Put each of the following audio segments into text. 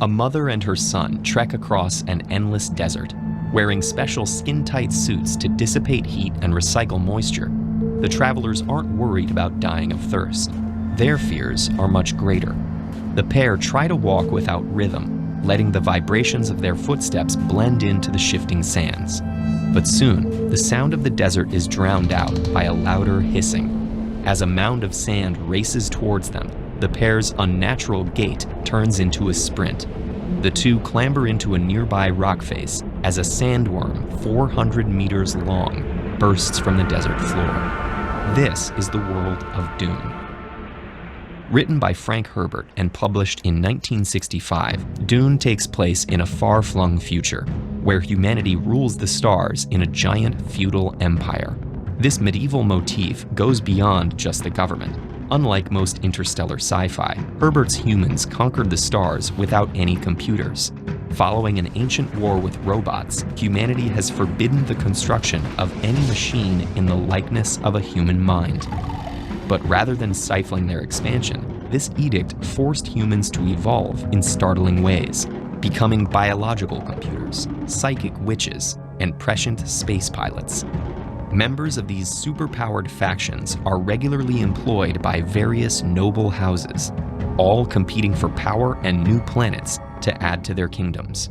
A mother and her son trek across an endless desert, wearing special skin-tight suits to dissipate heat and recycle moisture. The travelers aren't worried about dying of thirst. Their fears are much greater. The pair try to walk without rhythm, letting the vibrations of their footsteps blend into the shifting sands. But soon, the sound of the desert is drowned out by a louder hissing. As a mound of sand races towards them, the pair's unnatural gait turns into a sprint. The two clamber into a nearby rock face as a sandworm 400 meters long bursts from the desert floor. This is the world of Dune. Written by Frank Herbert and published in 1965, Dune takes place in a far-flung future, where humanity rules the stars in a giant feudal empire. This medieval motif goes beyond just the government. Unlike most interstellar sci-fi, Herbert's humans conquered the stars without any computers. Following an ancient war with robots, humanity has forbidden the construction of any machine in the likeness of a human mind. But rather than stifling their expansion, this edict forced humans to evolve in startling ways, becoming biological computers, psychic witches, and prescient space pilots. Members of these superpowered factions are regularly employed by various noble houses, all competing for power and new planets to add to their kingdoms.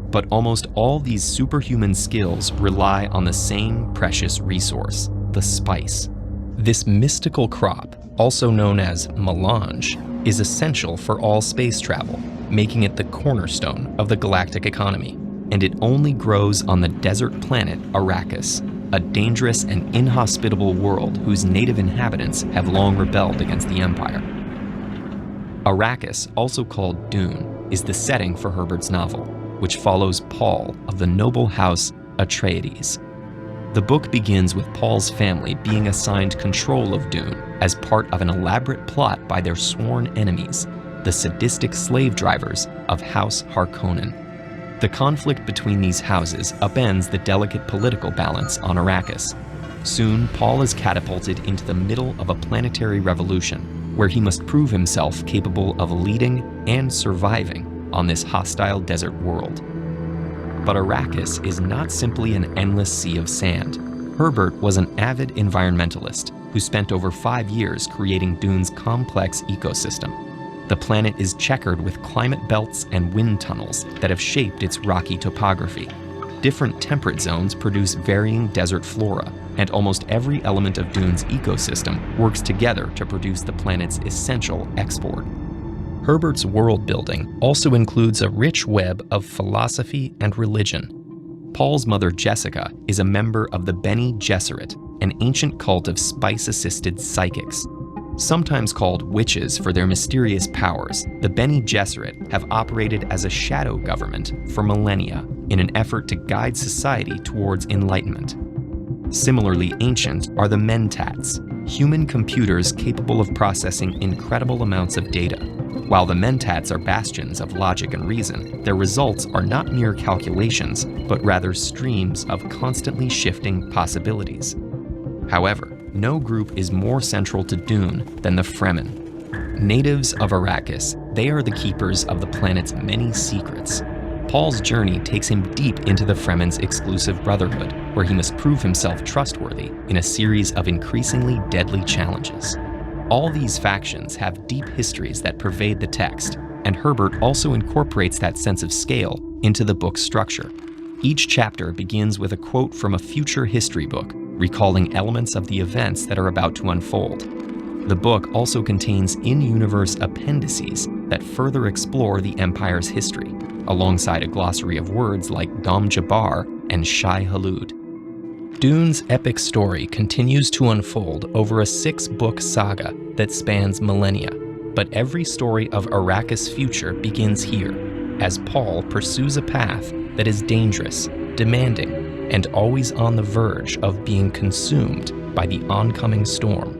But almost all these superhuman skills rely on the same precious resource, the spice. This mystical crop, also known as melange, is essential for all space travel, making it the cornerstone of the galactic economy, and it only grows on the desert planet Arrakis, a dangerous and inhospitable world whose native inhabitants have long rebelled against the Empire. Arrakis, also called Dune, is the setting for Herbert's novel, which follows Paul of the noble house Atreides. The book begins with Paul's family being assigned control of Dune as part of an elaborate plot by their sworn enemies, the sadistic slave drivers of House Harkonnen. The conflict between these houses upends the delicate political balance on Arrakis. Soon, Paul is catapulted into the middle of a planetary revolution, where he must prove himself capable of leading and surviving on this hostile desert world. But Arrakis is not simply an endless sea of sand. Herbert was an avid environmentalist who spent over 5 years creating Dune's complex ecosystem. The planet is checkered with climate belts and wind tunnels that have shaped its rocky topography. Different temperate zones produce varying desert flora, and almost every element of Dune's ecosystem works together to produce the planet's essential export. Herbert's world building also includes a rich web of philosophy and religion. Paul's mother Jessica is a member of the Bene Gesserit, an ancient cult of spice-assisted psychics. Sometimes called witches for their mysterious powers, the Bene Gesserit have operated as a shadow government for millennia in an effort to guide society towards enlightenment. Similarly ancient are the Mentats, human computers capable of processing incredible amounts of data. While the Mentats are bastions of logic and reason, their results are not mere calculations, but rather streams of constantly shifting possibilities. However, no group is more central to Dune than the Fremen. Natives of Arrakis, they are the keepers of the planet's many secrets. Paul's journey takes him deep into the Fremen's exclusive brotherhood, where he must prove himself trustworthy in a series of increasingly deadly challenges. All these factions have deep histories that pervade the text, and Herbert also incorporates that sense of scale into the book's structure. Each chapter begins with a quote from a future history book, recalling elements of the events that are about to unfold. The book also contains in-universe appendices that further explore the Empire's history, alongside a glossary of words like Dom Jabbar and Shai Hulud. Dune's epic story continues to unfold over a 6-book saga that spans millennia, but every story of Arrakis' future begins here, as Paul pursues a path that is dangerous, demanding, and always on the verge of being consumed by the oncoming storm.